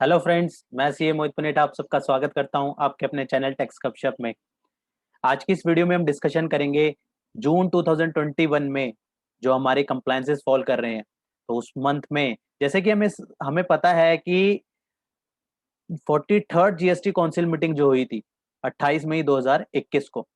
Hello friends, मैं CA मोहित पुनेटा आप सबका स्वागत करता हूं आपके अपने चैनल टेक्स गपशप में। आज की इस वीडियो में हम डिस्कशन करेंगे जून 2021 में जो हमारे कंप्लायंसेस फॉल कर रहे हैं। तो उस मंथ में जैसे कि हमें पता है कि 43rd जीएसटी काउंसिल मीटिंग जो हुई थी 28 मई 2021 को,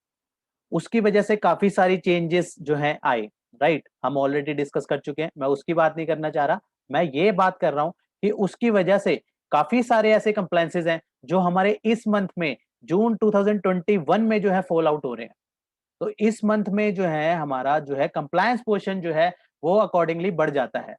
उसकी वजह से काफी सारी चेंजेस जो हैं आए। राइट, हम ऑलरेडी डिस्कस कर चुके हैं, मैं उसकी बात नहीं करना चाह रहा। मैं ये बात कर रहा हूं कि उसकी वजह से काफी सारे ऐसे कंप्लायंसेस हैं जो हमारे इस मंथ में जून 2021 में जो है फॉल आउट हो रहे हैं। तो इस मंथ में जो है हमारा जो है कंप्लायंस पोर्शन जो है वो अकॉर्डिंगली बढ़ जाता है,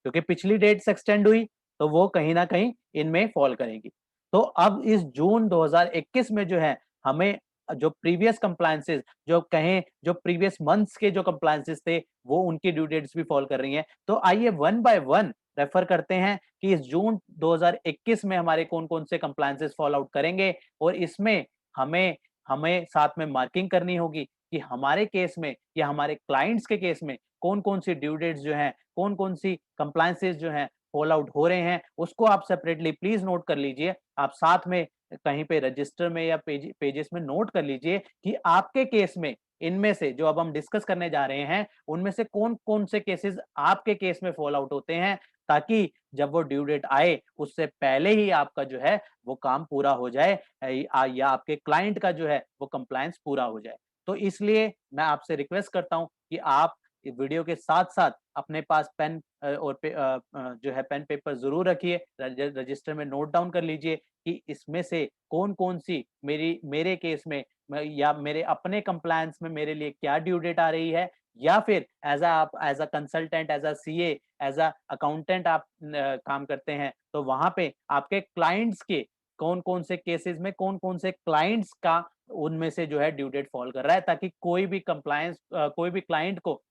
क्योंकि पिछली डेट्स एक्सटेंड हुई तो वो कहीं ना कहीं इनमें फॉल करेगी। तो अब इस जून 2021 में जो है हमें जो प्रीवियस कंप्लायंसेस जो कहें जो प्रीवियस मंथ्स के जो कंप्लायंसेस थे वो उनकी ड्यू डेट्स भी फॉल कर रही हैं। तो आइए वन बाय वन रेफर करते हैं कि इस जून 2021 में हमारे कौन कौन से कंप्लायंसेस फॉल आउट करेंगे, और इसमें हमें हमें साथ में मार्किंग करनी होगी कि हमारे केस में या हमारे क्लाइंट्स के केस में कौन कौन सी ड्यू डेट्स जो हैं, कौन कौन सी कंप्लायंसेस जो हैं फॉल आउट हो रहे हैं। उसको आप सेपरेटली प्लीज नोट कर लीजिए। आप साथ में कहीं पे रजिस्टर में या पेजेस में नोट कर लीजिए कि आपके केस में इनमें से जो अब हम डिस्कस करने जा रहे हैं उनमें से कौन कौन से केसेस आपके केस में फॉल आउट होते हैं, ताकि जब वो ड्यू डेट आए उससे पहले ही आपका जो है वो काम पूरा हो जाए, या आपके क्लाइंट का जो है वो कंप्लायंस पूरा हो जाए। तो इसलिए मैं आपसे रिक्वेस्ट करता हूं कि आप वीडियो के साथ साथ अपने पास पेन जो है पेन पेपर जरूर रखिए, रजिस्टर में नोट डाउन कर लीजिए कि इसमें से कौन कौन सी मेरे केस में या मेरे अपने कंप्लायंस में मेरे लिए क्या ड्यू डेट आ रही है, या फिर आप as a consultant, as a CA, as a accountant आप काम करते हैं तो वहां पे आपके क्लाइंट्स के कौन कौन से केसेस में कौन कौन से क्लाइंट्स का उनमें से जो है ड्यू डेट फॉल कर रहा है, ताकि कोई भी क्लाइंट को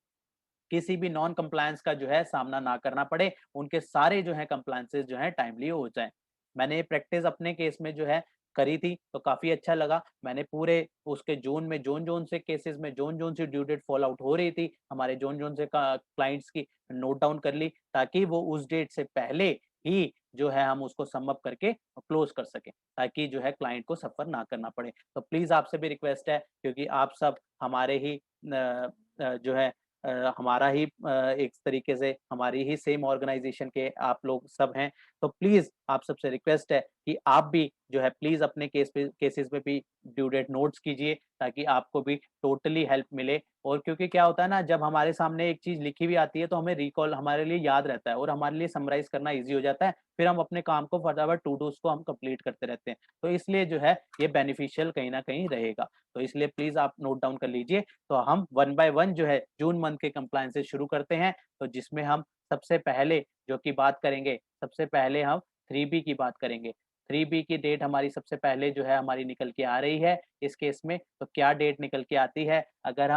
किसी भी नॉन कंप्लायंस का जो है सामना ना करना पड़े, उनके सारे जो है कंप्लायंसेस जो है टाइमली हो जाएं। मैंने ये प्रैक्टिस अपने केस में जो है करी थी तो काफी अच्छा लगा। मैंने पूरे उसके जोन में जोन जोन से केसेस में जोन जोन से ड्यू डेट फॉल आउट हो रही थी हमारे जोन जोन से क्लाइंट्स की नोट डाउन कर ली, ताकि वो उस डेट से पहले ही जो है हम उसको सम अप करके क्लोज कर सकें, ताकि जो है क्लाइंट को सफर ना करना पड़े। तो प्लीज आपसे भी रिक्वेस्ट है, क्योंकि आप सब हमारे ही जो है हमारा ही एक तरीके से हमारी ही सेम ऑर्गेनाइजेशन के आप लोग सब हैं। तो प्लीज आप सबसे रिक्वेस्ट है कि आप भी जो है प्लीज अपने केसेस में भी ड्यू डेट नोट्स कीजिए, ताकि आपको भी टोटली हेल्प मिले। और क्योंकि क्या होता है ना, जब हमारे सामने एक चीज लिखी हुई आती है तो हमें रिकॉल हमारे लिए याद रहता है और हमारे लिए समराइज करना ईजी हो जाता है, फिर हम अपने काम को फटाफट टू डूज को हम कंप्लीट करते रहते हैं। तो इसलिए जो है ये बेनिफिशियल कहीं ना कहीं रहेगा। तो इसलिए प्लीज आप नोट डाउन कर लीजिए। तो हम वन बाय वन जो है जून मंथ के कंप्लायंसेस शुरू करते हैं। तो जिसमें हम सबसे पहले जो की बात करेंगे, सबसे पहले हम 3B की बात करेंगे। 3B की डेट हमारी सबसे पहले जो है हमारी निकल के आ रही है इस केस में। तो क्या डेट निकल के आती है, अगर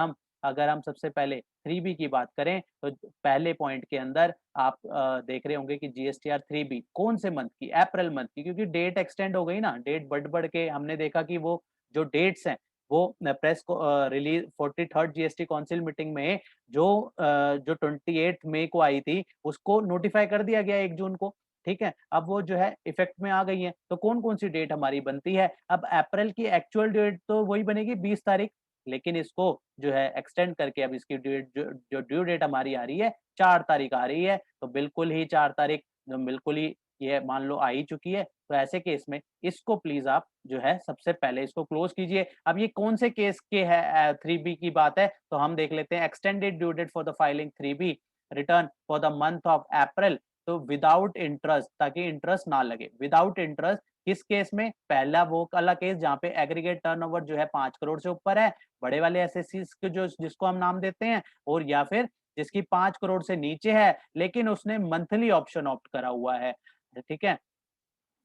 हम सबसे पहले 3B की बात करें तो पहले पॉइंट के अंदर आप देख रहे होंगे कि जीएसटीआर 3B कौन से मंथ की, अप्रैल मंथ की, क्योंकि डेट एक्सटेंड हो गई ना, डेट बढ़ बढ़ के हमने देखा कि वो जो डेट्स हैं वो प्रेस को release 43rd GST council meeting में जो 28 मई को आई थी उसको नोटिफाई कर दिया गया 1 जून को। ठीक है, अब वो जो है इफेक्ट में आ गई है। तो कौन कौन सी डेट हमारी बनती है, अब अप्रैल की एक्चुअल डेट तो वही बनेगी 20 तारीख, लेकिन इसको जो है एक्सटेंड करके अब इसकी डेट जो ड्यू डेट हमारी आ रही है 4 तारीख आ रही है। तो बिल्कुल ही 4 तारीख बिल्कुल ही ये मान लो आ ही चुकी है। तो ऐसे केस में इसको प्लीज आप जो है सबसे पहले इसको क्लोज कीजिए। अब ये कौन से केस के है 3B की बात है, तो हम देख लेते हैं। Extended due date for the filing 3B return for the month of April, तो विदाउट इंटरेस्ट, ताकि इंटरेस्ट ना लगे, विदाउट इंटरेस्ट। किस केस में, पहला वो वाला केस जहाँ पे एग्रीगेट टर्नओवर जो है 5 करोड़ से ऊपर है, बड़े वाले एसएससी के जो जिसको हम नाम देते हैं, और या फिर जिसकी 5 करोड़ से नीचे है लेकिन उसने मंथली ऑप्शन ऑप्ट करा हुआ है। ठीक है,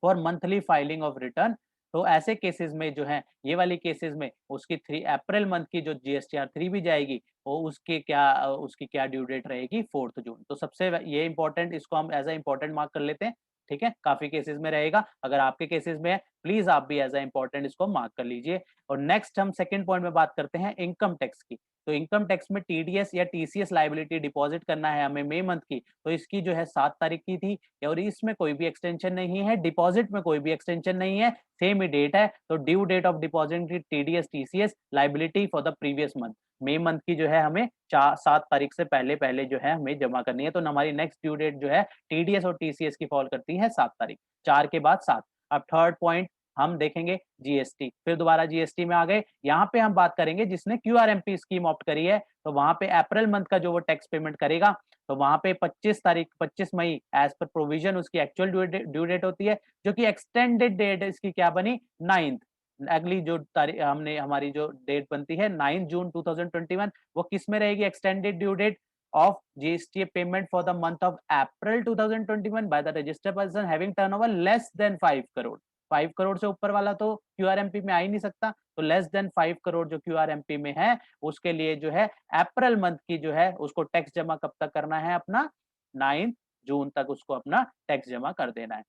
for monthly filing of return. तो ऐसे केसेस में जो है ये वाली केसेस में उसकी 3 अप्रैल मंथ की जो जीएसटीआर 3 भी जाएगी, वो उसकी क्या ड्यू डेट रहेगी, 4 जून। तो सबसे ये इंपॉर्टेंट, इसको हम एज अ इंपॉर्टेंट मार्क कर लेते हैं ठीक है, काफी केसेस में रहेगा। अगर आपके केसेस में है, प्लीज आप भी एज अ इंपॉर्टेंट इसको मार्क कर लीजिए। और नेक्स्ट हम सेकंड पॉइंट में बात करते हैं इनकम टैक्स की। तो इनकम टैक्स में टीडीएस या टीसीएस लायबिलिटी डिपॉजिट करना है हमें मई मंथ की, तो इसकी जो है 7 तारीख की थी, और इसमें कोई भी एक्सटेंशन नहीं है, डिपॉजिट में कोई भी एक्सटेंशन नहीं है, सेम ही डेट है। तो due date of deposit TDS TCS liability for the previous month, मई मंथ की जो है हमें 7 तारीख से पहले पहले जो है हमें जमा करनी है। तो हमारी नेक्स्ट ड्यू डेट जो है टीडीएस और टीसीएस की फॉल करती है 7 तारीख, 4 के बाद 7। अब थर्ड पॉइंट हम देखेंगे जीएसटी, फिर दोबारा जीएसटी में आ गए। यहाँ पे हम बात करेंगे जिसने क्यूआरएमपी स्कीम ऑप्ट करी है, तो वहां पे अप्रैल मंथ का जो वो टैक्स पेमेंट करेगा, तो वहां पे 25 मई एज पर प्रोविजन उसकी एक्चुअल ड्यू डेट होती है, जो कि एक्सटेंडेड डेट इसकी क्या बनी, 9th। अगली जो तारीख हमने हमारी जो डेट बनती है 9 जून 2021, वो किस में रहेगी, extended due date of GST payment for the month of April 2021 by the registered person having turnover less than 5 crore. 5 crore से ऊपर वाला तो क्यूआरएमपी में आ ही नहीं सकता, तो लेस देन 5 करोड़ जो क्यूआरएमपी में है, उसके लिए जो है अप्रैल मंथ की जो है उसको टैक्स जमा कब तक करना है अपना, 9 जून तक उसको अपना टैक्स जमा कर देना है।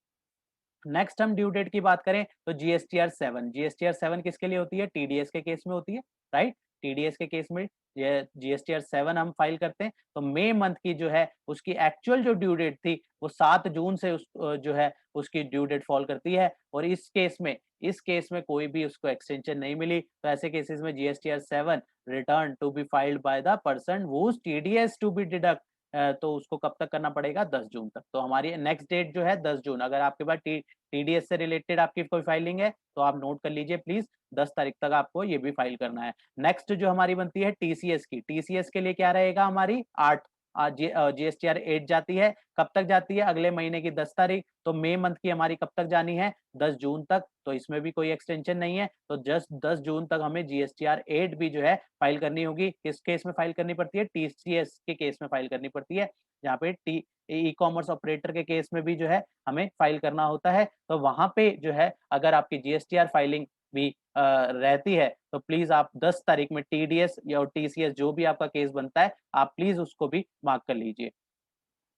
नेक्स्ट हम ड्यू डेट की बात करें तो जीएसटीआर 7, जीएसटीआर 7 किसके लिए होती है, टीडीएस के केस में होती है, राइट। टीडीएस के केस में ये जीएसटीआर 7 हम फाइल करते हैं, तो मई मंथ की जो है उसकी एक्चुअल जो ड्यू डेट थी वो 7 जून से जो है उसकी ड्यू डेट फॉल करती है। और इस केस में कोई भी उसको एक्सटेंशन नहीं मिली, तो ऐसे केसेस में GSTR 7 return to be filed by the person whose TDS to be deduct, तो उसको कब तक करना पड़ेगा, 10 जून तक। तो हमारी नेक्स्ट डेट जो है 10 जून। अगर आपके पास टीडीएस से रिलेटेड आपकी कोई फाइलिंग है तो आप नोट कर लीजिए प्लीज, 10 तारीख तक आपको ये भी फाइल करना है। नेक्स्ट जो हमारी बनती है टीसीएस की, टीसीएस के लिए क्या रहेगा हमारी 8, जीएसटीआर 8 जाती है, कब तक जाती है, अगले महीने की 10 तारीख। तो मई मंथ की हमारी कब तक जानी है, 10 जून तक, तो इसमें भी कोई एक्सटेंशन नहीं है, तो जस्ट 10 जून तक हमें जीएसटीआर 8 भी जो है फाइल करनी होगी। किस केस में फाइल करनी पड़ती है, टीसीएस के केस में फाइल करनी पड़ती है, जहाँ पे ई कॉमर्स ऑपरेटर के केस में भी जो है हमें फाइल करना होता है। तो वहां पे जो है अगर आपकी जीएसटीआर फाइलिंग भी रहती है, तो प्लीज आप 10 तारीख में टीडीएस या टीसीएस जो भी आपका केस बनता है, आप प्लीज उसको भी मार्क कर लीजिए।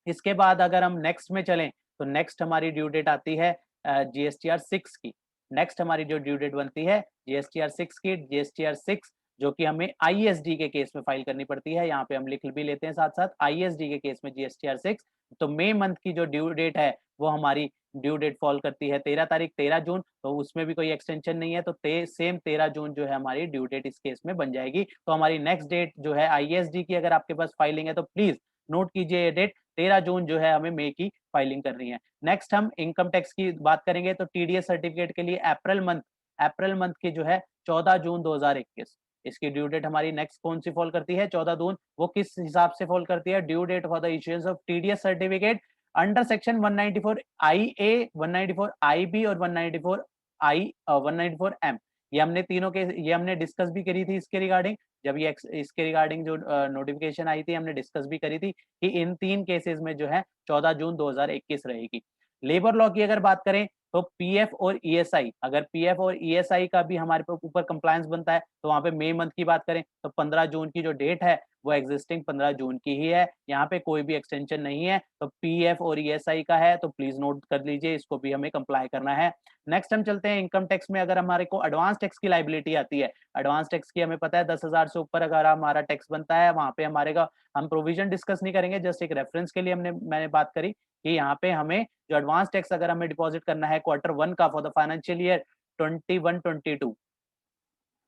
इसके बाद अगर हम नेक्स्ट में चलें, तो नेक्स्ट हमारी ड्यू डेट आती है जीएसटीआर 6 की। नेक्स्ट हमारी जो ड्यू डेट बनती है जीएसटीआर 6 की, जीएसटीआर 6 जो कि हमें आईएसडी के केस में फाइल करनी पड़ती है, यहाँ पे हम लिख भी लेते हैं साथ साथ, आईएसडी के केस में जीएसटीआर 6। तो मई मंथ की जो ड्यू डेट है वो हमारी ड्यू डेट फॉल करती है 13 तारीख, 13 जून, तो उसमें भी कोई एक्सटेंशन नहीं है, तो सेम 13 जून जो है हमारी ड्यू डेट इस केस में बन जाएगी। तो हमारी नेक्स्ट डेट जो है आईएसडी की, अगर आपके पास फाइलिंग है तो प्लीज नोट कीजिए ये डेट, 13 जून जो है हमें मई की फाइलिंग करनी है। नेक्स्ट हम इनकम टैक्स की बात करेंगे, तो टीडीएस सर्टिफिकेट के लिए अप्रैल मंथ की जो है 14 जून 2021, इसकी ड्यू डेट हमारी नेक्स्ट कौन सी फॉल करती है, 14 जून। वो किस हिसाब से फॉल करती है, due date for the issuance of TDS certificate under section 194 I A, 194 I B और 194 आई 194 एम। ये हमने तीनों के ये हमने डिस्कस भी करी थी इसके रिगार्डिंग, जब ये इसके रिगार्डिंग जो नोटिफिकेशन आई थी हमने डिस्कस भी करी थी कि इन 3 केसेस में जो है 14 जून 2021 रहेगी। लेबर लॉ की अगर बात करें तो पीएफ और ईएसआई, अगर पीएफ और ईएसआई का भी हमारे ऊपर कंप्लायंस बनता है, तो वहां पे मई मंथ की बात करें तो 15 जून की जो डेट है वो एग्जिस्टिंग 15 जून की ही है, यहाँ पे कोई भी एक्सटेंशन नहीं है। तो पीएफ और ईएसआई का है तो प्लीज नोट कर लीजिए, इसको भी हमें कंप्लाई करना है। नेक्स्ट हम चलते हैं इनकम टैक्स में। अगर हमारे को एडवांस टैक्स की लाइबिलिटी आती है, एडवांस टैक्स की हमें पता है 10,000 से ऊपर अगर हमारा टैक्स बनता है, वहां पे हमारे का हम प्रोविजन डिस्कस नहीं करेंगे, जस्ट एक रेफरेंस के लिए मैंने बात करी कि यहाँ पे हमें जो एडवांस टैक्स अगर हमें डिपॉजिट करना है Q1 का फॉर द फाइनेंशियल ईयर 21-22,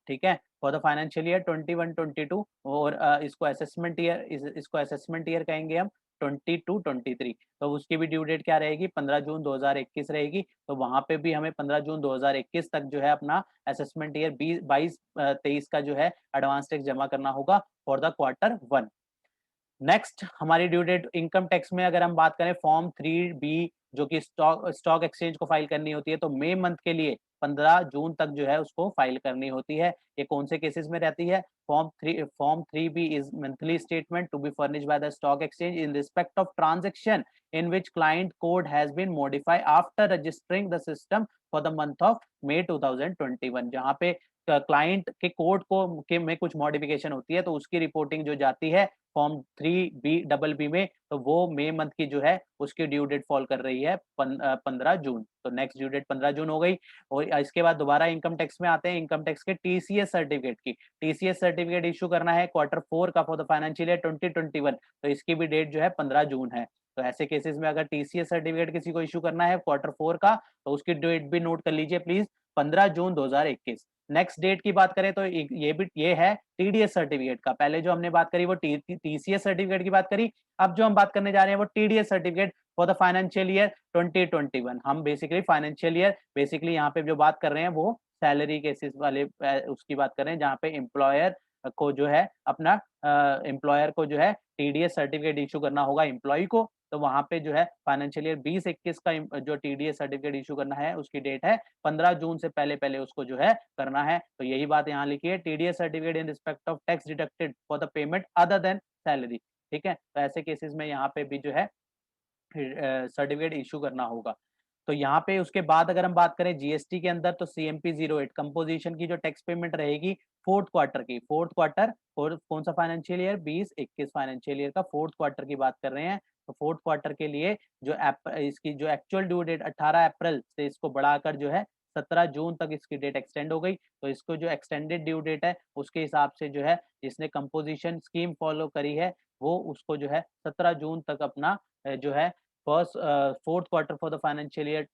ठीक है, फॉर द फाइनेंशियल ईयर 21-22, और इसको असेसमेंट ईयर कहेंगे हम 22-23। तो उसकी भी ड्यू डेट क्या रहेगी, 15 जून 2021 रहेगी। तो वहां पे भी हमें 15 जून 2021 तक जो है अपना असेसमेंट ईयर 22-23 का जो है एडवांस टैक्स जमा करना होगा फॉर द Q1। नेक्स्ट हमारी ड्यू डेट इनकम टैक्स में अगर हम बात करें फॉर्म 3B, जो कि स्टॉक एक्सचेंज को फाइल करनी होती है, तो मई मंथ के लिए 15 जून तक जो है उसको फाइल करनी होती है। ये कौन से केसेस में रहती है, form 3B is monthly statement to be furnished by the stock exchange in respect of transaction in which client code has been modified after registering the system for the month of May 2021। जहां पे client के code को में कुछ modification होती है, तो उसकी रिपोर्टिंग जो जाती है फॉर्म 3B में, तो वो मई मंथ की जो है उसकी ड्यू डेट फॉल कर रही है 15 जून। तो नेक्स्ट ड्यू डेट 15 जून हो गई। और इसके बाद दोबारा इनकम टैक्स में आते हैं, इनकम टैक्स के टीसीएस सर्टिफिकेट की। टीसीएस सर्टिफिकेट इशू करना है Q4 का फॉर द फाइनेंशियल ईयर 2021, तो इसकी भी डेट जो है 15 जून है। तो ऐसे केसेस में अगर टीसीएस सर्टिफिकेट किसी को इशू करना है Q4 का, तो उसकी डेट भी नोट कर लीजिए प्लीज, 15 जून 2021। नेक्स्ट डेट की बात करें तो ये है टीडीएस सर्टिफिकेट का। पहले जो हमने बात करी वो टीसीएस सर्टिफिकेट की बात करी, अब जो हम बात करने जा रहे हैं वो TDS certificate for the financial year 2021। हम बेसिकली फाइनेंशियल ईयर, बेसिकली यहाँ पे जो बात कर रहे हैं वो सैलरी केसेस वाले उसकी बात कर रहे हैं, जहाँ पे एम्प्लॉयर को जो है अपना एम्प्लॉयर को जो है टीडीएस सर्टिफिकेट इशू करना होगा एम्प्लॉय को। तो वहां पे जो है फाइनेंशियल ईयर 2021 का जो टीडीएस सर्टिफिकेट इशू करना है उसकी डेट है 15 जून से पहले पहले उसको जो है करना है। तो यही बात यहाँ लिखी है, TDS certificate in respect of tax deducted for the payment other than salary. ठीक है, तो ऐसे केसेस में यहाँ पे भी जो है सर्टिफिकेट इशू करना होगा। तो यहाँ पे उसके बाद अगर हम बात करें जीएसटी के अंदर, तो सीएमपी 08 कंपोजिशन की जो टैक्स पेमेंट रहेगी फोर्थ क्वार्टर की, फोर्थ क्वार्टर और कौन सा फाइनेंशियल ईयर 2021 फाइनेंशियल ईयर का फोर्थ क्वार्टर की बात कर रहे हैं। तो फोर्थ क्वार्टर के लिए जो इसकी जो एक्चुअल ड्यू डेट 18 अप्रैल से इसको बढ़ाकर जो है 17 जून तक इसकी डेट एक्सटेंड हो गई। तो इसको जो एक्सटेंडेड ड्यू डेट है उसके हिसाब से जो है जिसने कंपोजिशन स्कीम फॉलो करी है वो उसको जो है 17 जून तक अपना जो है first fourth quarter for the financial year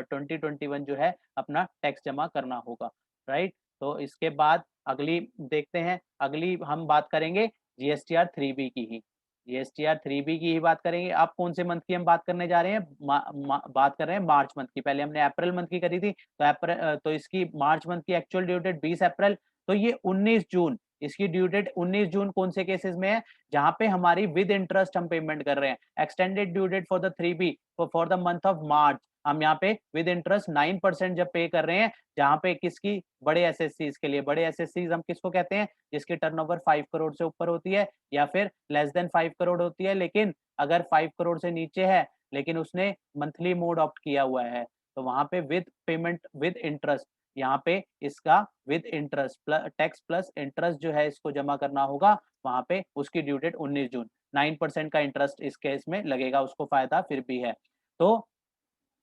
2021 जो है अपना टैक्स जमा करना होगा, राइट। तो इसके बाद अगली देखते हैं, अगली हम बात करेंगे जीएसटीआर 3B की ही, जीएसटीआर 3B की ही बात करेंगे। अब कौन से मंथ की हम बात करने जा रहे हैं, बात कर रहे हैं मार्च मंथ की। पहले हमने अप्रैल मंथ की करी थी, तो अप्रैल तो इसकी मार्च मंथ की एक्चुअल ड्यू डेट 20 अप्रैल, तो ये 19 जून, इसकी ड्यू डेट 19 जून कौन से केसेस में है, जहां पे हमारी विद इंटरेस्ट हम पेमेंट कर रहे हैं। Extended due date for the 3B for the month of March, हम यहाँ पे विद इंटरेस्ट 9% जब पे कर रहे हैं, जहां पे किसकी, बड़े एसएससीज के लिए। बड़े एसएससीज हम किसको कहते हैं, जिसकी टर्नओवर 5 करोड़ से ऊपर होती है या फिर लेस देन 5 करोड़ होती है, लेकिन अगर 5 करोड़ से नीचे है लेकिन उसने मंथली मोड ऑप्ट किया हुआ है, तो वहां पे विद पेमेंट विद इंटरेस्ट, यहाँ पे इसका with interest tax plus interest जो है इसको जमा करना होगा। वहां पे उसकी ड्यू डेट 19 जून, 9% का इंटरेस्ट इस केस में लगेगा, उसको फायदा फिर भी है। तो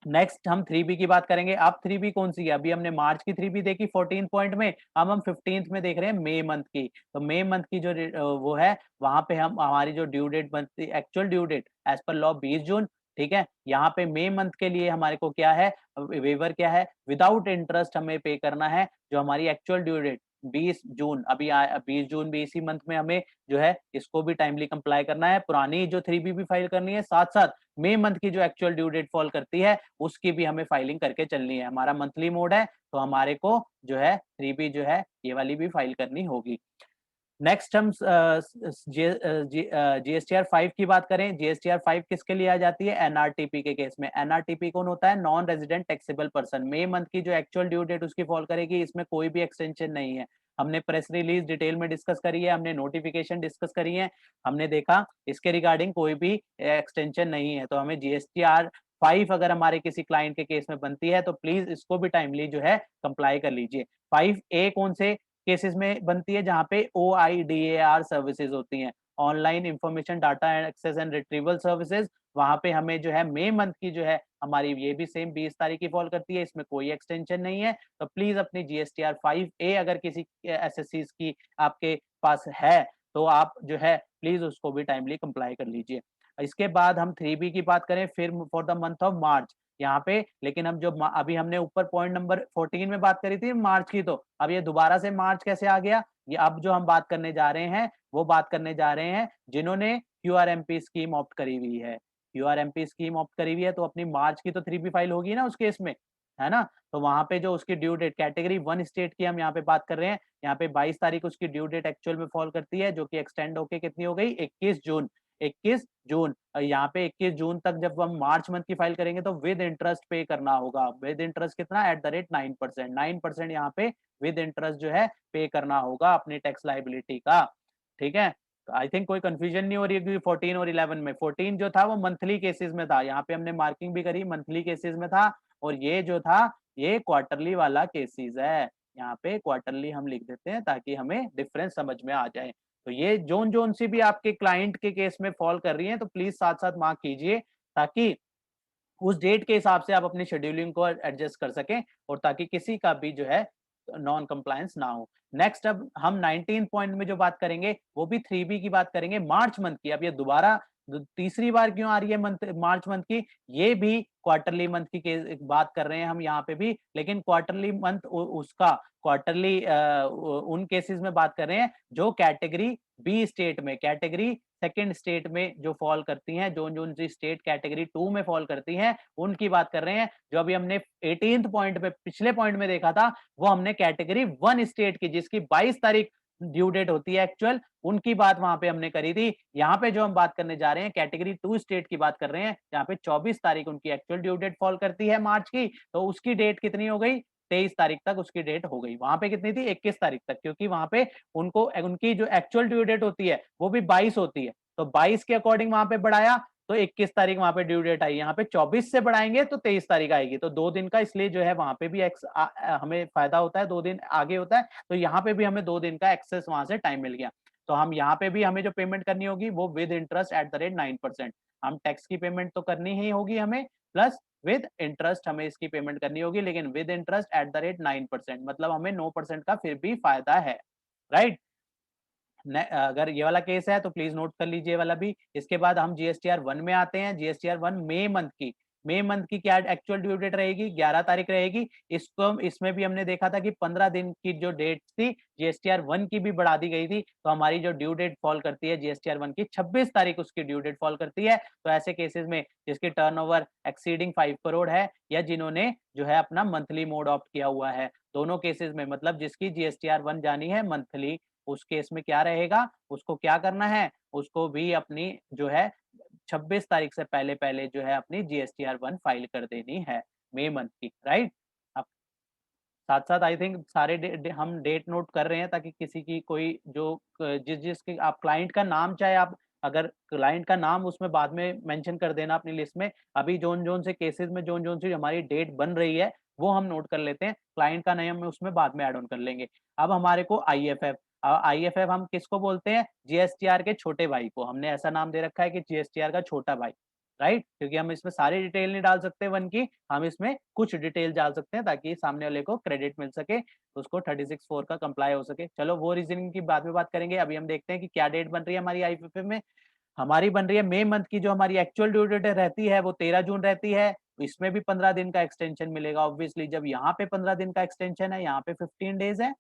नेक्स्ट हम 3B की बात करेंगे। अब 3B कौन सी है, अभी हमने मार्च की 3B देखी 14 पॉइंट में, अब हम 15th में देख रहे हैं मई मंथ की। तो मई मंथ की जो वो है, वहां पे हम हमारी जो ड्यू डेट बनती, actual due date as per law 20 June. ठीक है, यहाँ पे मई मंथ के लिए हमारे को क्या है, वेवर क्या है, विदाउट इंटरेस्ट हमें पे करना है, जो हमारी एक्चुअल ड्यू डेट 20 जून, अभी 20 जून भी इसी मंथ में हमें जो है इसको भी टाइमली कंप्लाई करना है। पुरानी जो 3B भी फाइल करनी है, साथ साथ मई मंथ की जो एक्चुअल ड्यू डेट फॉल करती है उसकी भी हमें फाइलिंग करके चलनी है। हमारा मंथली मोड है, तो हमारे को जो है 3B जो है ये वाली भी फाइल करनी होगी। नेक्स्ट हम जीएसटीआर 5 की बात करें। जीएसटीआर 5 किसके लिए आ जाती है, एनआरटीपी के केस में। एनआरटीपी कौन होता है, नॉन रेजिडेंट टैक्सेबल पर्सन। मई मंथ की जो एक्चुअल ड्यू डेट उसकी फॉल करेगी, इसमें कोई भी एक्सटेंशन नहीं है। हमने प्रेस रिलीज डिटेल में डिस्कस करी है, हमने नोटिफिकेशन डिस्कस करी है, हमने देखा इसके रिगार्डिंग कोई भी एक्सटेंशन नहीं है। तो हमें जीएसटीआर 5 अगर हमारे किसी क्लाइंट के केस में बनती है तो प्लीज इसको भी टाइमली जो है कंप्लाई कर लीजिए। 5A कौन से केसेस में बनती है, जहां पे OIDAR सर्विसेज होती हैं, online information data access and retrieval services. वहां पे हमें जो है मई मंथ की जो है हमारी ये भी सेम 20 तारीख की फॉल करती है, इसमें कोई एक्सटेंशन नहीं है। तो प्लीज अपनी जीएसटीआर 5A अगर किसी एसएससी की आपके पास है तो आप जो है प्लीज उसको भी टाइमली कंप्लाई कर लीजिए। इसके बाद हम 3B की बात करें, फिर फॉर द मंथ ऑफ मार्च, यहाँ पे लेकिन हम जो अभी हमने ऊपर पॉइंट नंबर 14 में बात करी थी मार्च की, तो अब ये दोबारा से मार्च कैसे आ गया, ये अब जो हम बात करने जा रहे हैं वो बात करने जा रहे हैं जिन्होंने QRMP स्कीम ऑप्ट करी हुई है। QRMP स्कीम ऑप्ट करी हुई है तो अपनी मार्च की तो 3B फाइल होगी ना उस केस में, है ना। तो वहां पे जो उसकी ड्यू डेट कैटेगरी 1 स्टेट की हम यहाँ पे बात कर रहे हैं, यहाँ पे 22 तारीख उसकी ड्यू डेट एक्चुअल में फॉल करती है, जो कि एक्सटेंड होके कितनी हो गई, 21 जून। 21 जून, यहाँ पे 21 जून तक जब हम मार्च मंथ की फाइल करेंगे तो विद इंटरेस्ट पे करना होगा। विद इंटरेस्ट कितना, एट द रेट 9%, 9% यहाँ पे विद इंटरेस्ट जो है पे करना होगा अपनी टैक्स लाइबिलिटी का। ठीक है, आई थिंक कोई कंफ्यूजन नहीं हो रही है, क्योंकि 14 और 11 में 14 जो था वो मंथली केसेस में था, यहाँ पे हमने मार्किंग भी करी मंथली केसेस में था, और ये जो था ये क्वार्टरली वाला केसेस है। यहाँ पे क्वार्टरली हम लिख देते हैं ताकि हमें डिफरेंस समझ में आ जाए। तो ये जोन जोन सी भी आपके क्लाइंट के केस में फॉल कर रही है, तो प्लीज साथ साथ मार्क कीजिए, ताकि उस डेट के हिसाब से आप अपनी शेड्यूलिंग को एडजस्ट कर सकें, और ताकि किसी का भी जो है नॉन कंप्लायंस ना हो। नेक्स्ट, अब हम 19 पॉइंट में जो बात करेंगे वो भी 3B की बात करेंगे, मार्च मंथ की। अब ये दोबारा तीसरी बार क्यों आ रही है मंथ, मार्च मंथ की? ये भी क्वार्टरली मंथ की बात कर रहे हैं हम यहाँ पे भी, लेकिन क्वार्टरली मंथ उसका क्वार्टरली उन केसेस में बात कर रहे हैं जो कैटेगरी बी स्टेट में, कैटेगरी सेकंड स्टेट में जो फॉल करती हैं, जो जो सी स्टेट कैटेगरी 2 में फॉल करती हैं, उनकी बात कर रहे हैं। जो अभी हमने 18th पॉइंट पे, पिछले पॉइंट में देखा था, वो हमने कैटेगरी 1 स्टेट की, जिसकी 22 तारीख ड्यू डेट होती है एक्चुअल, उनकी बात वहां पे हमने करी थी। यहाँ पे जो हम बात करने जा रहे हैं, कैटेगरी 2 स्टेट की बात कर रहे हैं, जहाँ पे 24 तारीख उनकी एक्चुअल ड्यू डेट फॉल करती है मार्च की, तो उसकी डेट कितनी हो गई? 23 तारीख तक उसकी डेट हो गई। वहां पे कितनी थी? 21 तारीख तक, क्योंकि वहां पे उनको, उनकी जो एक्चुअल ड्यू डेट होती है वो भी 22 होती है, तो 22 के अकॉर्डिंग वहां पे बढ़ाया, तो 21 तारीख वहां पे ड्यू डेट आई। यहाँ पे 24 से बढ़ाएंगे तो 23 तारीख आएगी, तो 2 दिन का, इसलिए जो है वहां पे भी हमें फायदा होता है, 2 दिन आगे होता है, तो यहाँ पे भी हमें 2 दिन का एक्सेस वहां से टाइम मिल गया। तो हम यहाँ पे भी हमें जो पेमेंट करनी होगी वो with interest at the rate 9%। हम टैक्स की पेमेंट तो करनी ही होगी हमें, प्लस विद इंटरेस्ट हमें इसकी पेमेंट करनी होगी, लेकिन with interest at the rate 9%, मतलब हमें 9% का फिर भी फायदा है, राइट। अगर ये वाला केस है तो प्लीज नोट कर लीजिए वाला भी। इसके बाद हम जीएसटीआर 1 में आते हैं। जीएसटीआर 1 मई मंथ की, मई मंथ की क्या एक्चुअल ड्यू डेट रहेगी? 11 तारीख रहेगी। इसको, इसमें भी हमने देखा था कि 15 दिन की जो डेट थी जीएसटीआर 1 की भी बढ़ा दी गई थी, तो हमारी जो ड्यू डेट फॉल करती है जीएसटीआर 1 की 26 तारीख उसकी ड्यू डेट फॉल करती है। तो ऐसे केसेस में जिसकी टर्नओवर एक्सीडिंग 5 करोड़ है, या जिन्होंने जो है अपना मंथली मोड ऑप्ट किया हुआ है, दोनों केसेस में, मतलब जिसकी जीएसटीआर 1 जानी है मंथली, उस केस में क्या रहेगा? उसको क्या करना है? उसको भी अपनी जो है 26 तारीख से पहले पहले जो है अपनी जीएसटीआर 1 फाइल कर देनी है मई मंथ की, राइट। अब साथ साथ आई थिंक सारे हम डेट नोट कर रहे हैं, ताकि किसी की कोई जो जिस जिसके आप क्लाइंट का नाम, चाहे आप अगर क्लाइंट का नाम उसमें बाद में मेंशन कर देना अपनी लिस्ट में। अभी जोन जोन से केसेस में जोन जोन सी हमारी डेट बन रही है वो हम नोट कर लेते हैं, क्लाइंट का नेम में उसमें बाद में ऐड ऑन कर लेंगे। अब हमारे को आईएफएफ, आईएफएफ हम किसको बोलते हैं? जीएसटीआर के छोटे भाई को। हमने ऐसा नाम दे रखा है कि जीएसटीआर का छोटा भाई, राइट, क्योंकि हम इसमें सारी डिटेल नहीं डाल सकते वन की, हम इसमें कुछ डिटेल डाल सकते हैं ताकि सामने वाले को क्रेडिट मिल सके, उसको 36(4) का कंप्लाई हो सके। चलो वो रीजनिंग की बाद में बात करेंगे, अभी हम देखते हैं कि क्या डेट बन रही है हमारी आईपीएफ में। हमारी बन रही है मई मंथ की, जो हमारी एक्चुअल ड्यू डेट रहती है वो 13 जून रहती है। इसमें भी 15 दिन का एक्सटेंशन मिलेगा ऑब्वियसली। जब यहाँ पे 15 दिन का एक्सटेंशन है, यहाँ पे 15 डेज है,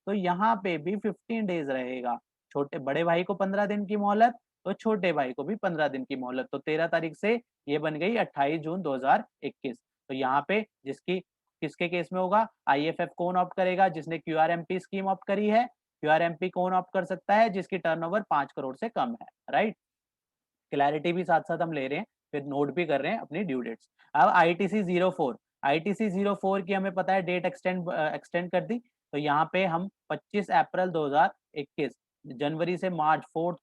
तो यहाँ पे भी 15 डेज रहेगा। छोटे बड़े भाई को 15 दिन की मोहलत, तो छोटे भाई को भी 15 दिन की मोहलत। तो 13 तारीख से ये बन गई 28 जून 2021। तो यहाँ पे जिसकी, किसके केस में होगा? आईएफएफ कौन ऑप्ट करेगा? जिसने क्यूआरएमपी स्कीम ऑप्ट करी है। क्यूआरएमपी कौन ऑप्ट कर सकता है? जिसकी टर्नओवर 5 करोड़ से कम है, राइट। क्लैरिटी भी साथ साथ हम ले रहे हैं, फिर नोट भी कर रहे हैं अपनी ड्यू डेट्स। अब आईटीसी 04, आईटीसी 04 की हमें पता है डेट एक्सटेंड कर दी। तो यहाँ पे हम 25 अप्रैल 2021, जनवरी से मार्च, fourth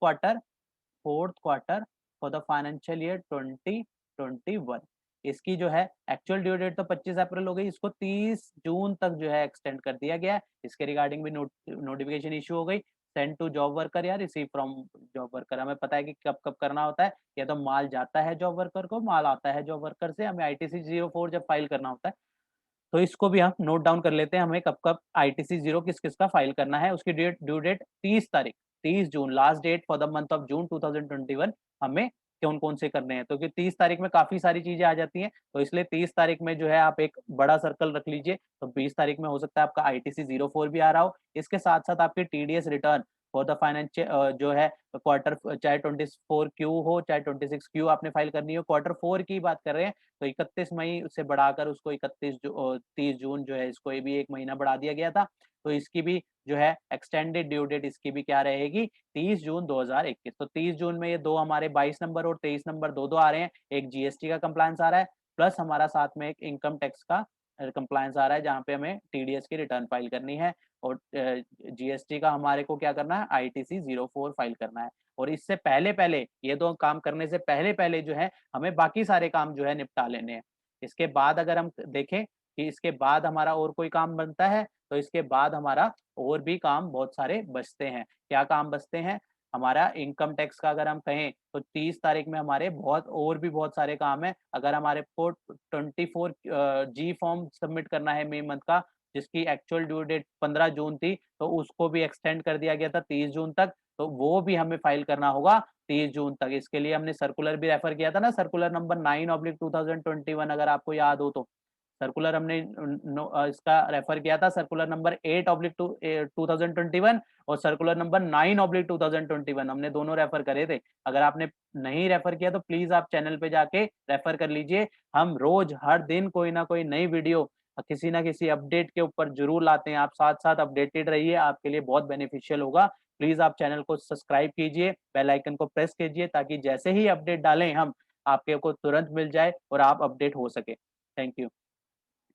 quarter for the financial year 2021, इसकी जो है एक्चुअल ड्यू डेट तो 25 अप्रैल हो गई, इसको 30 जून तक जो है एक्सटेंड कर दिया गया है। इसके रिगार्डिंग भी नोटिफिकेशन इशू हो गई। सेंड टू जॉब वर्कर या रिसीव फ्रॉम जॉब वर्कर, हमें पता है कि कब कब करना होता है। या तो माल जाता है जॉब वर्कर को, माल आता है जॉब वर्कर से, हमें आईटीसी 04 जब फाइल करना होता है। तो इसको भी हम नोट डाउन कर लेते हैं, हमें कब कब आईटीसी 0 किस किस का फाइल करना है। उसकी ड्यू डेट 30 तारीख, 30 जून, last date for the month of June 2021 हमें कौन कौन से करने हैं। तो कि 30 तारीख में काफी सारी चीजें आ जाती हैं, तो इसलिए 30 तारीख में जो है आप एक बड़ा सर्कल रख लीजिए। तो 20 तारीख में हो सकता है आपका आईटीसी 04 भी आ रहा हो। इसके साथ साथ आपकी TDS return for the financial जो है क्वार्टर, चाहे 24 क्यू हो चाहे 26 क्यू आपने फाइल करनी हो, क्वार्टर 4 की बात कर रहे हैं, तो 31 मई से बढ़ाकर उसको 30 जून जो है, इसको ये भी एक महीना बढ़ा दिया गया था। तो इसकी भी जो है एक्सटेंडेड ड्यू डेट इसकी भी क्या रहेगी? 30 जून 2021। तो 30 जून में ये दो हमारे 22 नंबर और 23 नंबर दो दो आ रहे हैं। एक जीएसटी का कंप्लायंस आ रहा है, प्लस हमारा साथ में एक इनकम टैक्स का कंप्लायंस आ रहा है, जहाँ पे हमें टीडीएस की रिटर्न फाइल करनी है, और जीएसटी का हमारे को क्या करना है? आईटीसी 04 फाइल करना है। और इससे पहले पहले, ये दो काम करने से पहले पहले जो है हमें बाकी सारे काम जो है निपटा लेने हैं। इसके बाद अगर हम देखें कि इसके बाद हमारा और कोई काम बनता है, तो इसके बाद हमारा और भी काम बहुत सारे बचते हैं। क्या काम बचते हैं? हमारा इनकम टैक्स का अगर हम कहें तो 30 तारीख में हमारे बहुत सारे काम हैं। अगर हमारे को 24 जी फॉर्म सबमिट करना है मई मंथ का, जिसकी एक्चुअल ड्यू डेट 15 जून थी, तो उसको भी एक्सटेंड कर दिया गया था 30 जून तक, तो वो भी हमें फाइल करना होगा 30 जून तक। इसके लिए हमने सर्कुलर भी रेफर किया था ना, सर्कुलर नंबर 9/2021, अगर आपको याद हो तो। सर्कुलर हमने इसका रेफर किया था, सर्कुलर नंबर 8/2021 और सर्कुलर नंबर 9/2021, हमने दोनों रेफर करे थे। अगर आपने नहीं रेफर किया तो प्लीज आप चैनल पे जाके रेफर कर लीजिए। हम रोज हर दिन कोई ना कोई नई वीडियो किसी ना किसी अपडेट के ऊपर जरूर लाते हैं। आप साथ साथ अपडेटेड रहिए, आपके लिए बहुत बेनिफिशियल होगा। प्लीज आप चैनल को सब्सक्राइब कीजिए, बेल आइकन को प्रेस कीजिए, ताकि जैसे ही अपडेट डालें हम, आपके को तुरंत मिल जाए और आप अपडेट हो सके। Thank you.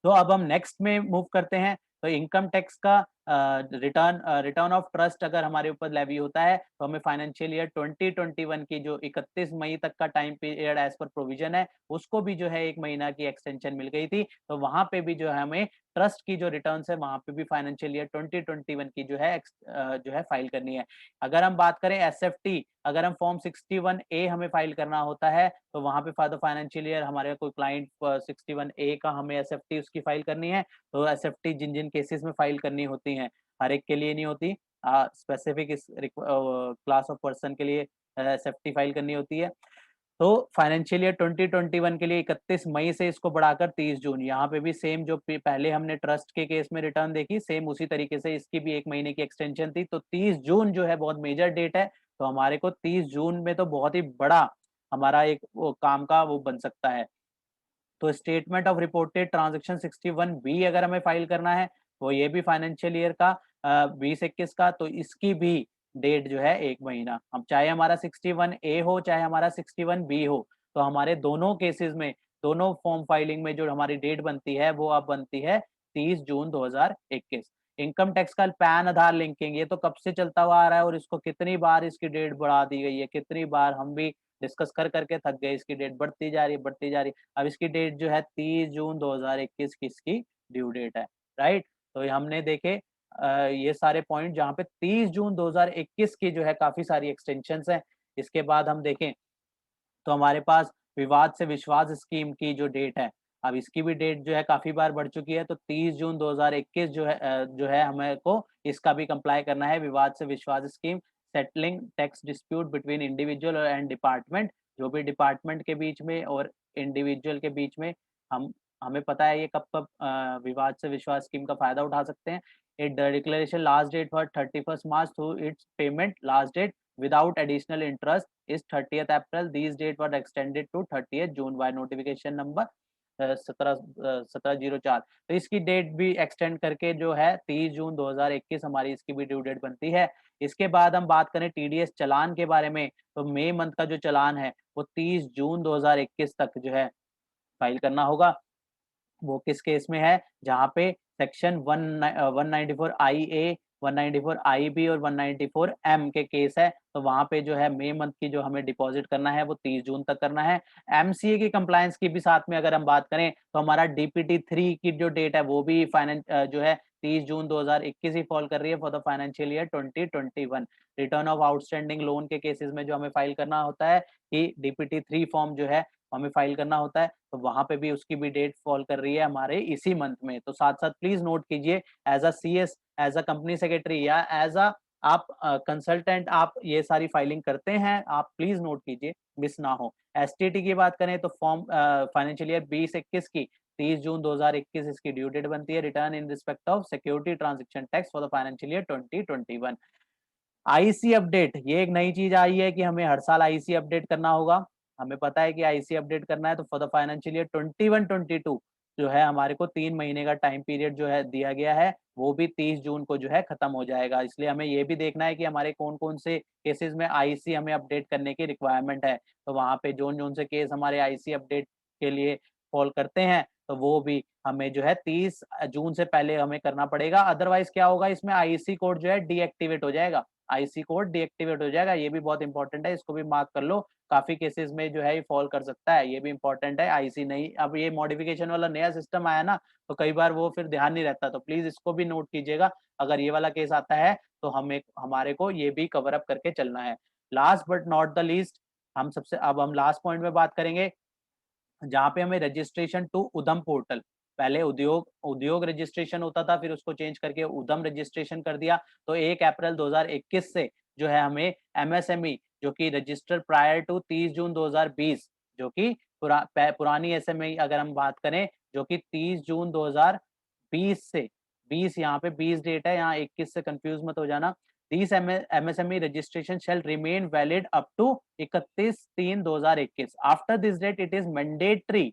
तो अब हम नेक्स्ट में मूव करते हैं। तो इनकम टैक्स का रिटर्न ऑफ ट्रस्ट अगर हमारे ऊपर लेवी होता है, तो हमें फाइनेंशियल ईयर 2021 की जो 31 मई तक का time period as per provision है, उसको भी जो है 1 महीना की एक्सटेंशन मिल गई थी। तो वहां पे भी जो है हमें ट्रस्ट की जो रिटर्न्स है, वहां पे भी फाइनेंशियल ईयर 2021 की जो है फाइल करनी है। अगर हम बात करें एसएफटी, अगर हम फॉर्म 61A हमें फाइल करना होता है, तो वहां पे फॉर द फाइनेंशियल ईयर हमारे कोई क्लाइंट 61A का हमें एसएफटी उसकी फाइल करनी है, तो एसएफटी जिन जिन केसेस में फाइल करनी होती हैं, हर एक के लिए नहीं होती, स्पेसिफिक इस क्लास ऑफ पर्सन के लिए एसएफटी फाइल करनी होती है। तो फाइनेंशियल ईयर 2021 के लिए 31 मई से इसको बढ़ाकर 30 जून, यहाँ पे भी सेम जो पहले हमने ट्रस्ट के केस में रिटर्न देखी, सेम उसी तरीके से इसकी भी 1 महीने की एक्सटेंशन थी। तो 30 जून जो है बहुत मेजर डेट है, तो हमारे को 30 जून में तो बहुत ही बड़ा हमारा एक वो काम का वो बन सकता है। तो statement of reported transaction 61B अगर हमें फाइल करना है, तो ये भी फाइनेंशियल ईयर का 20-21 का, तो इसकी भी डेट जो है 1 महीना। अब चाहे हमारा 61A हो, चाहे हमारा 61B हो, तो हमारे दोनों केसेस में, दोनों फॉर्म फाइलिंग में जो हमारी डेट बनती है, वो अब बनती है 30 जून 2021। इनकम टैक्स का पैन आधार लिंकिंग, ये तो कब से चलता हुआ आ रहा है और इसको कितनी बार इसकी डेट बढ़ा दी गई है, कितनी बार हम भी डिस्कस कर करके थक गए। इसकी डेट बढ़ती जा रही है, बढ़ती जा रही है। अब इसकी डेट जो है 30 जून 2021 की इसकी ड्यू डेट है, राइट। तो ये हमने देखे ये सारे पॉइंट जहाँ पे 30 जून 2021 की जो है काफी सारी एक्सटेंशंस हैं। इसके बाद हम देखें तो हमारे पास विवाद से विश्वास स्कीम की जो डेट है, अब इसकी भी डेट जो है काफी बार बढ़ चुकी है। तो 30 जून 2021 जो है हमें को इसका भी कंप्लाई करना है। विवाद से विश्वास scheme, settling tax dispute between individual and department, जो भी डिपार्टमेंट के बीच में और इंडिविजुअल के बीच में, हम हमें पता है ये कब कब विवाद से विश्वास स्कीम का फायदा उठा सकते हैं। It declaration last date for 31 March through its payment last date without additional interest is 30th April. These date were extended to 30th June by notification number 1704। तो इसकी डेट भी एक्सटेंड करके जो है 30 जून 2021 हमारी इसकी भी ड्यू डेट बनती है। इसके बाद हम बात करें टीडीएस चालान के बारे में, तो मई मंथ का जो चालान है वो 30 जून 2021 तक जो है फाइल करना होगा। वो किस केस में है? जहाँ पे section 194 I A, 194 I B और 194 एम के केस है, तो वहां पे जो है मई मंथ की जो हमें डिपॉजिट करना है वो 30 जून तक करना है। एमसीए की कंप्लायंस की भी साथ में अगर हम बात करें, तो हमारा डीपीटी 3 की जो डेट है वो भी जो है 30 जून 2021 ही फॉल कर रही है for the financial year 2021। Return of outstanding loan के केसेस में जो हमें फाइल करना होता है कि डीपीटी 3 फॉर्म जो है हमें फाइल करना होता है, तो वहां पे भी उसकी भी डेट फॉल कर रही है हमारे इसी मंथ में। तो साथ साथ प्लीज नोट कीजिए, as a CS, as a company secretary या एज अ आप कंसल्टेंट आप ये सारी फाइलिंग करते हैं, आप प्लीज नोट कीजिए, मिस ना हो। एसटीटी की बात करें तो फॉर्म फाइनेंशियल ईयर 2021 की 30 जून 2021 इसकी ड्यू डेट बनती है। Return in respect of security transaction tax for the financial year 2021। IC update, ये एक नई चीज आई है कि हमें हर साल आईसी अपडेट करना होगा। हमें पता है कि आईसी अपडेट करना है, तो फॉर द फाइनेंशियल ईयर 21-22 जो है हमारे को 3 महीने का टाइम पीरियड जो है दिया गया है, वो भी 30 जून को जो है खत्म हो जाएगा। इसलिए हमें ये भी देखना है कि हमारे कौन कौन से केसेस में आईसी हमें अपडेट करने की रिक्वायरमेंट है। तो वहाँ पे जोन जोन से केस हमारे आईसी अपडेट के लिए फॉल करते हैं, तो वो भी हमें जो है 30 जून से पहले हमें करना पड़ेगा। अदरवाइज क्या होगा, इसमें आईसी कोड जो है डीएक्टिवेट हो जाएगा। आईसी कोड डीएक्टिवेट हो जाएगा। ये भी बहुत इंपॉर्टेंट है, इसको भी मार्क कर लो। काफ़ी केसेस में जो है ये फॉल कर सकता है, ये भी इंपॉर्टेंट है। आईसी नहीं, अब ये मॉडिफिकेशन वाला नया सिस्टम आया ना, तो कई बार वो फिर ध्यान नहीं रहता, तो प्लीज़ इसको भी नोट कीजिएगा। अगर ये वाला केस आता है, तो हमारे को ये भी कवर अप करके चलना है। Last but not the least, अब हम लास्ट पॉइंट में बात करेंगे, जहाँ पे हमें रजिस्ट्रेशन टू उद्यम पोर्टल, पहले उद्योग उद्योग रजिस्ट्रेशन होता था, फिर उसको चेंज करके उद्यम रजिस्ट्रेशन कर दिया। तो 1 अप्रैल 2021 से जो है हमें एमएसएमई जो कि रजिस्टर प्रायर टू 30 जून 2020, जो कि पुरानी एसएमई अगर हम बात करें, जो कि 30 जून 2020 से 20, यहाँ पे 20 डेट है, यहाँ 21 से कंफ्यूज मत हो जाना। These MSME registration shall remain valid up to 31/3/2021. After this date, it is mandatory,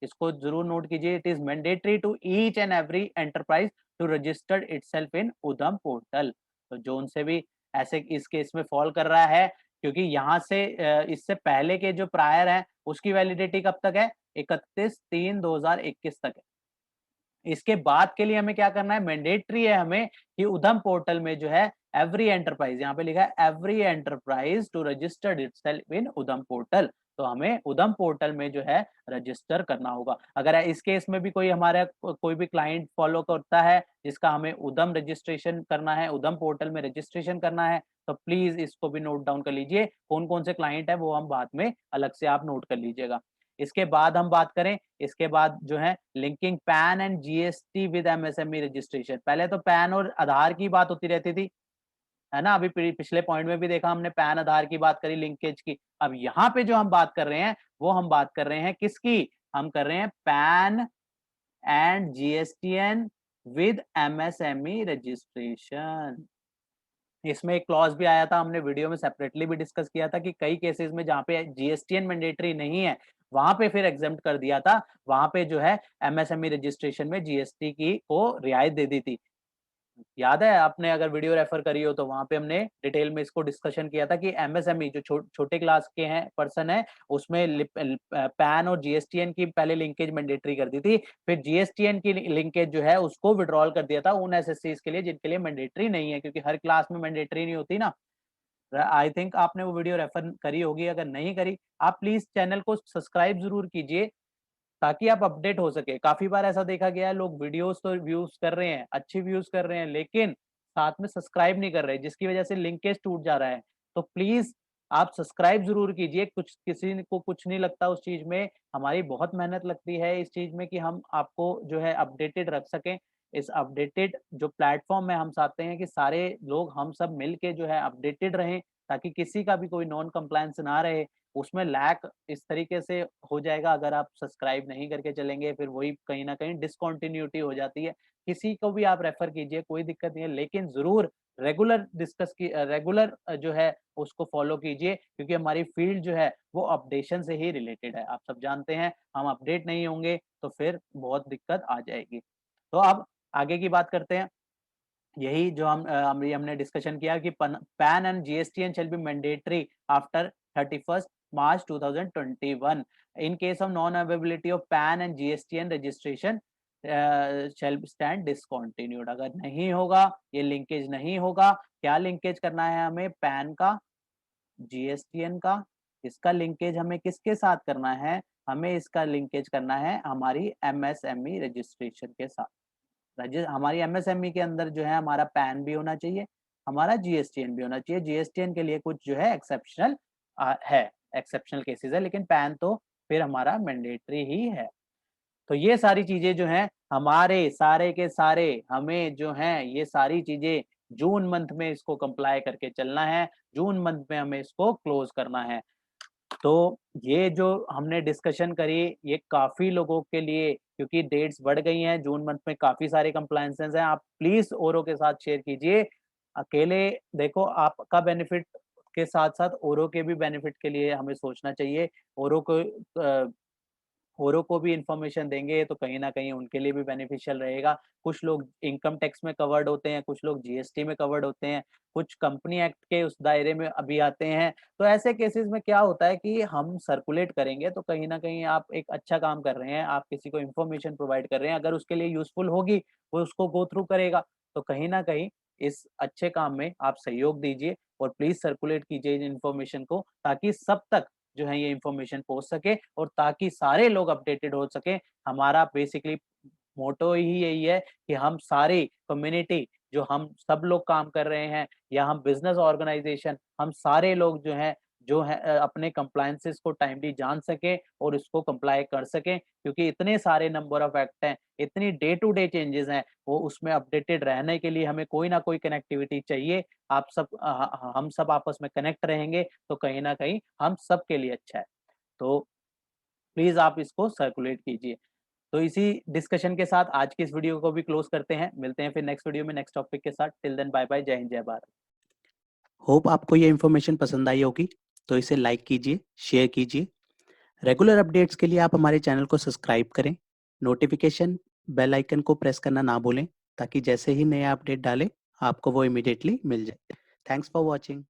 इसको जरूर नोट कीजिए, it is mandatory to each and every enterprise to register itself in Udyam portal. तो जो उनसे भी ऐसे इस केस में फॉल कर रहा है, क्योंकि यहाँ से इससे पहले के जो प्रायर है उसकी वैलिडिटी कब तक है, 31/3/2021 तक है। इसके बाद के लिए हमें क्या करना है, मैंडेटरी है हमें कि उद्यम पोर्टल में जो है एवरी एंटरप्राइज, यहाँ पे लिखा है every enterprise to registered itself in Udyam portal. तो हमें उद्यम पोर्टल में जो है रजिस्टर करना होगा। अगर इस केस में भी कोई हमारा कोई भी क्लाइंट फॉलो करता है जिसका हमें उद्यम रजिस्ट्रेशन करना है, उद्यम पोर्टल में रजिस्ट्रेशन करना है, तो प्लीज इसको भी नोट डाउन कर लीजिए। कौन कौन से क्लाइंट है वो हम बाद में अलग से आप नोट कर लीजिएगा। इसके बाद हम बात करें, इसके बाद जो है linking pan and GST with MSME registration. पहले तो पैन और आधार की बात होती रहती थी, है ना, अभी पिछले पॉइंट में भी देखा हमने, पैन आधार की बात करी, लिंकेज की। अब यहाँ पे जो हम बात कर रहे हैं वो हम बात कर रहे हैं किसकी, हम कर रहे हैं pan and GSTN with MSME registration. इसमें एक क्लॉज भी आया था, हमने वीडियो में सेपरेटली भी डिस्कस किया था कि कई केसेस में जहाँ पे जीएसटीएन मैंडेटरी नहीं है, वहां पे फिर एग्जेम्प्ट कर दिया था, वहां पे जो है एमएसएमई रजिस्ट्रेशन में जीएसटी की को रियायत दे दी थी। याद है, आपने अगर वीडियो रेफर करी हो तो वहां पे हमने डिटेल में इसको डिस्कशन किया था कि एमएसएमई जो छोटे क्लास के हैं पर्सन है, उसमें पैन और जीएसटीएन की पहले लिंकेज मैंडेटरी कर दी थी, फिर जीएसटीएन की लिंकेज जो है उसको विड्रॉल कर दिया था उन एसएससीज के लिए जिनके लिए मैंडेटरी नहीं है, क्योंकि हर क्लास में मैंडेटरी नहीं होती ना। आई थिंक आपने वो वीडियो रेफर करी होगी, अगर नहीं करी आप प्लीज चैनल को सब्सक्राइब जरूर कीजिए ताकि आप अपडेट हो सके। काफी बार ऐसा देखा गया है, लोग वीडियोस तो व्यूज कर रहे हैं, अच्छी व्यूज कर रहे हैं, लेकिन साथ में सब्सक्राइब नहीं कर रहे, जिसकी वजह से लिंकेज टूट जा रहा है। तो प्लीज आप सब्सक्राइब जरूर कीजिए, कुछ किसी को कुछ नहीं लगता उस चीज में, हमारी बहुत मेहनत लगती है इस चीज में कि हम आपको जो है अपडेटेड रख सकें। इस अपडेटेड जो प्लेटफॉर्म में हम चाहते हैं कि सारे लोग हम सब मिल के जो है अपडेटेड रहें, ताकि किसी का भी कोई नॉन कंप्लायंस ना रहे, उसमें लैक इस तरीके से हो जाएगा अगर आप सब्सक्राइब नहीं करके चलेंगे, फिर वही कहीं न कहीं डिसकंटिन्यूटी हो जाती है। किसी को भी आप रेफर कीजिए, कोई दिक्कत नहीं है, लेकिन ज़रूर रेगुलर जो है उसको फॉलो कीजिए, क्योंकि हमारी फील्ड जो है वो अपडेशन से ही रिलेटेड है। आप सब जानते हैं, हम अपडेट नहीं होंगे तो फिर बहुत दिक्कत आ जाएगी। तो अब आगे की बात करते हैं। यही जो हमने डिस्कशन किया कि pan and GSTN shall be mandatory after 31st March 2021 in case of non availability of PAN and GSTN registration shall stand discontinued। अगर नहीं होगा, ये लिंकेज नहीं होगा, क्या लिंकेज करना है हमें, पैन का, जीएसटीएन का, इसका लिंकेज हमें किसके साथ करना है, हमें इसका लिंकेज करना है हमारी एमएसएमई रजिस्ट्रेशन के साथ। हमारी एमएसएमई के अंदर जो है हमारा पैन भी होना चाहिए, हमारा जीएसटीएन भी होना चाहिए। जीएसटीएन के लिए कुछ जो है एक्सेप्शनल है, एक्सेप्शनल केसेस है, लेकिन पैन तो फिर हमारा मैंडेटरी ही है। तो ये सारी चीजें जो हैं हमारे सारे के सारे, हमें जो हैं ये सारी चीजें जून मंथ में इसको कंप्लाई करके चलना है, जून मंथ में हमें इसको क्लोज करना है। तो ये जो हमने डिस्कशन करी, ये काफ़ी लोगों के लिए, क्योंकि डेट्स बढ़ गई हैं, जून मंथ में काफ़ी सारे कंप्लायंसेस हैं, आप प्लीज़ औरों के साथ शेयर कीजिए। अकेले देखो, आपका बेनिफिट के साथ-साथ औरों के भी बेनिफिट के लिए हमें सोचना चाहिए। औरों को औरों को भी इन्फॉर्मेशन देंगे तो कहीं न कहीं उनके लिए भी बेनिफिशियल रहेगा। कुछ लोग इनकम टैक्स में कवर्ड होते हैं, कुछ लोग जीएसटी में कवर्ड होते हैं, कुछ कंपनी एक्ट के उस दायरे में अभी आते हैं। तो ऐसे केसेस में क्या होता है कि हम सर्कुलेट करेंगे तो कहीं न कहीं आप एक अच्छा काम कर रहे हैं, आप किसी को इन्फॉर्मेशन प्रोवाइड कर रहे हैं, अगर उसके लिए यूज़फुल होगी, वो उसको गो थ्रू करेगा। तो कहीं न कहीं इस अच्छे काम में आप सहयोग दीजिए और प्लीज सर्कुलेट कीजिए इन इन्फॉर्मेशन को, ताकि सब तक जो है ये इन्फॉर्मेशन पहुंच सके और ताकि सारे लोग अपडेटेड हो सके। हमारा बेसिकली मोटो ही यही है कि हम सारी कम्युनिटी, जो हम सब लोग काम कर रहे हैं, या हम बिजनेस ऑर्गेनाइजेशन, हम सारे लोग जो है अपने कंप्लायंसेस को टाइमली जान सकें और इसको कंप्लाई कर सकें, क्योंकि इतने सारे नंबर ऑफ एक्ट हैं, इतनी डे टू डे चेंजेस हैं, वो उसमें अपडेटेड रहने के लिए हमें कोई ना कोई कनेक्टिविटी चाहिए। आप सब हम सब आपस में कनेक्ट रहेंगे तो कहीं ना कहीं हम सब के लिए अच्छा है। तो प्लीज आप इसको सर्कुलेट कीजिए। तो इसी डिस्कशन के साथ आज की इस वीडियो को भी क्लोज करते हैं। मिलते हैं फिर नेक्स्ट वीडियो में नेक्स्ट टॉपिक के साथ। टिल देन बाय बाय, जय हिंद जय भारत। होप आपको ये इन्फॉर्मेशन पसंद आई होगी, तो इसे लाइक कीजिए, शेयर कीजिए। रेगुलर अपडेट्स के लिए आप हमारे चैनल को सब्सक्राइब करें। नोटिफिकेशन बेल आइकन को प्रेस करना ना भूलें, ताकि जैसे ही नया अपडेट डालें आपको वो इमीडिएटली मिल जाए। Thanks for watching.